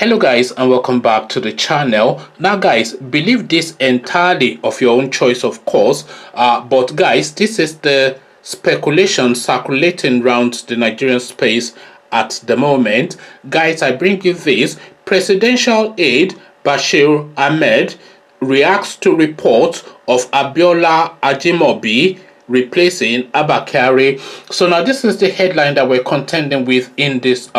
Hello guys, and welcome back to the channel. Now guys, believe this entirely of your own choice, of course, but guys, this is the speculation circulating around the Nigerian space at the moment. Guys, I bring you this. Presidential aide Bashir Ahmed reacts to reports of Abiola Ajimobi replacing Abba Kyari. So now this is the headline that we're contending with in this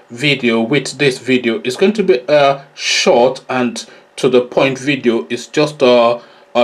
video. With this video, it's going to be a short and to the point video. It's just a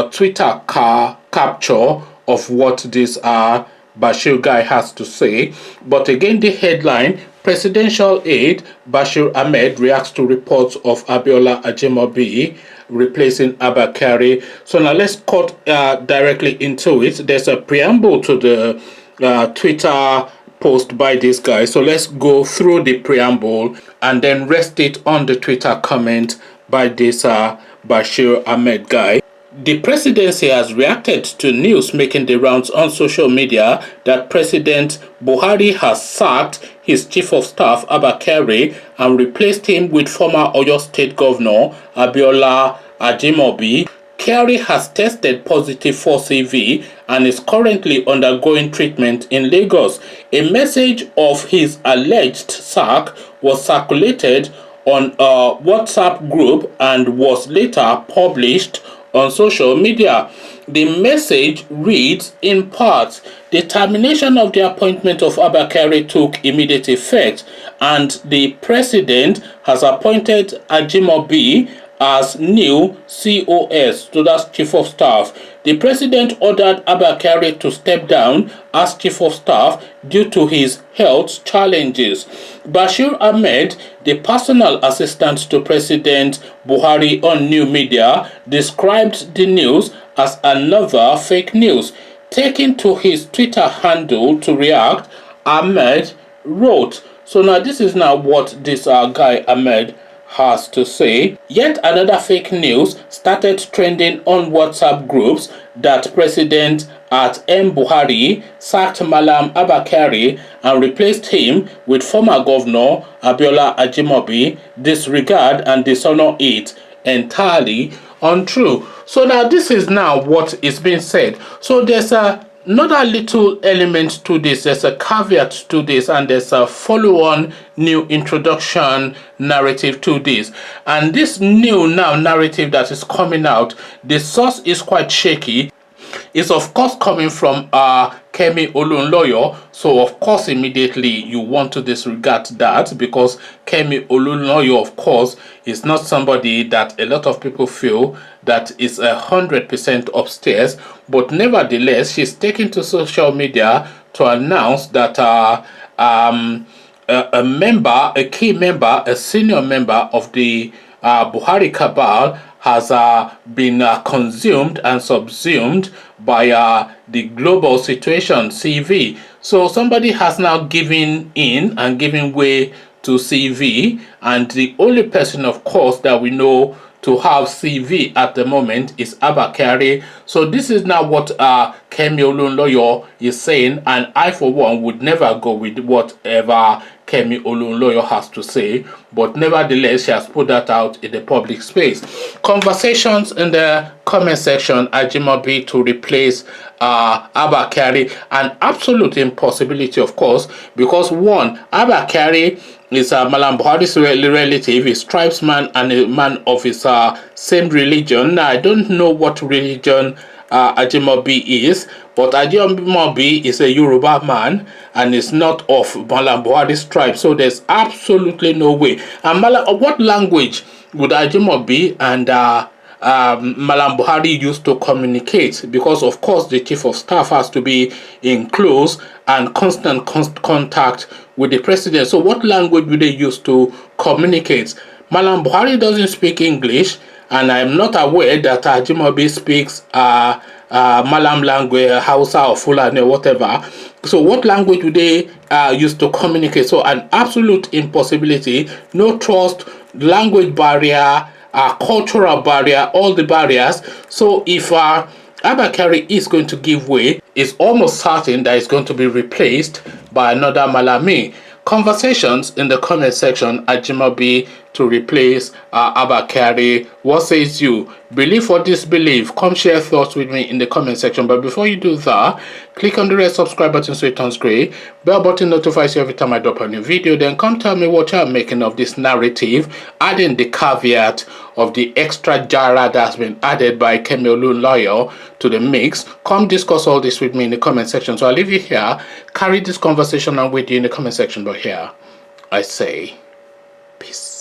Twitter capture of what this Bashir guy has to say. But again, the headline: Presidential aide Bashir Ahmed reacts to reports of Abiola Ajimobi replacing Abba Kyari. So now let's cut directly into it. There's a preamble to the Twitter post by this guy. So let's go through the preamble and then rest it on the Twitter comment by this Bashir Ahmed guy. The presidency has reacted to news making the rounds on social media that President Buhari has sacked his chief of staff Abba Kyari and replaced him with former Oyo State Governor Abiola Ajimobi. Kyari has tested positive for CV and is currently undergoing treatment in Lagos. A message of his alleged sack was circulated on a WhatsApp group and was later published on social media. The message reads in part: the termination of the appointment of Abba Kyari took immediate effect, and the president has appointed Ajimobi as new COS, so that's Chief of Staff. The president ordered Abba Kyari to step down as Chief of Staff due to his health challenges. Bashir Ahmed, the personal assistant to President Buhari on new media, described the news as another fake news. Taking to his Twitter handle to react, Ahmed wrote, so now this is now what this guy Ahmed has to say. Yet another fake news started trending on WhatsApp groups that President M. Buhari sacked Malam Abba Kyari and replaced him with former Governor Abiola Ajimobi. Disregard and dishonor it. Entirely untrue. So now this is now what is being said. So there's another little element to this. There's a caveat to this, and there's a follow-on new introduction narrative to this. And this new now narrative that is coming out, the source is quite shaky. It's of course coming from Kemi Olunloyo. So of course immediately you want to disregard that, because Kemi Olunloyo of course is not somebody that a lot of people feel that is 100% upstairs. But nevertheless, she's taken to social media to announce that a member, a key member, a senior member of the Buhari cabal has been consumed and subsumed by the global situation, CV. So somebody has now given in and given way to CV, and the only person, of course, that we know to have CV at the moment is Abba Kyari. So this is now what Kemi Olunloyo is saying, and I for one would never go with whatever Kemi Olunloyo has to say, but nevertheless she has put that out in the public space. Conversations in the comment section: Ajimobi to replace Abba Kyari, an absolute impossibility, of course, because one, Abba Kyari is Malam Buhari's relative, is tribesman and a man of his same religion. Now, I don't know what religion Ajimobi is, but Ajimobi is a Yoruba man and is not of Malam Buhari's tribe. So there's absolutely no way. And what language would Ajimobi and Malam Buhari used to communicate? Because of course the chief of staff has to be in close and constant contact with the president. So what language would they use to communicate? Malam Buhari doesn't speak English, and I'm not aware that Ajimobi speaks Malam language, Hausa or Fulani or whatever. So what language would they use to communicate? So an absolute impossibility. No trust, language barrier, cultural barrier, all the barriers. So if Abba Kyari is going to give way, it's almost certain that it's going to be replaced by another Malami. Conversations in the comment section: Ajimobi to replace Abba Kyari. What says you? Believe or disbelieve? Come share thoughts with me in the comment section. But before you do that, click on the red subscribe button so it turns gray. Bell button notifies you every time I drop a new video. Then come tell me what you're making of this narrative, adding the caveat of the extra jara that's been added by Kemi Olunloyo to the mix. Come discuss all this with me in the comment section. So I'll leave you here. Carry this conversation on with you in the comment section. But here, I say, peace.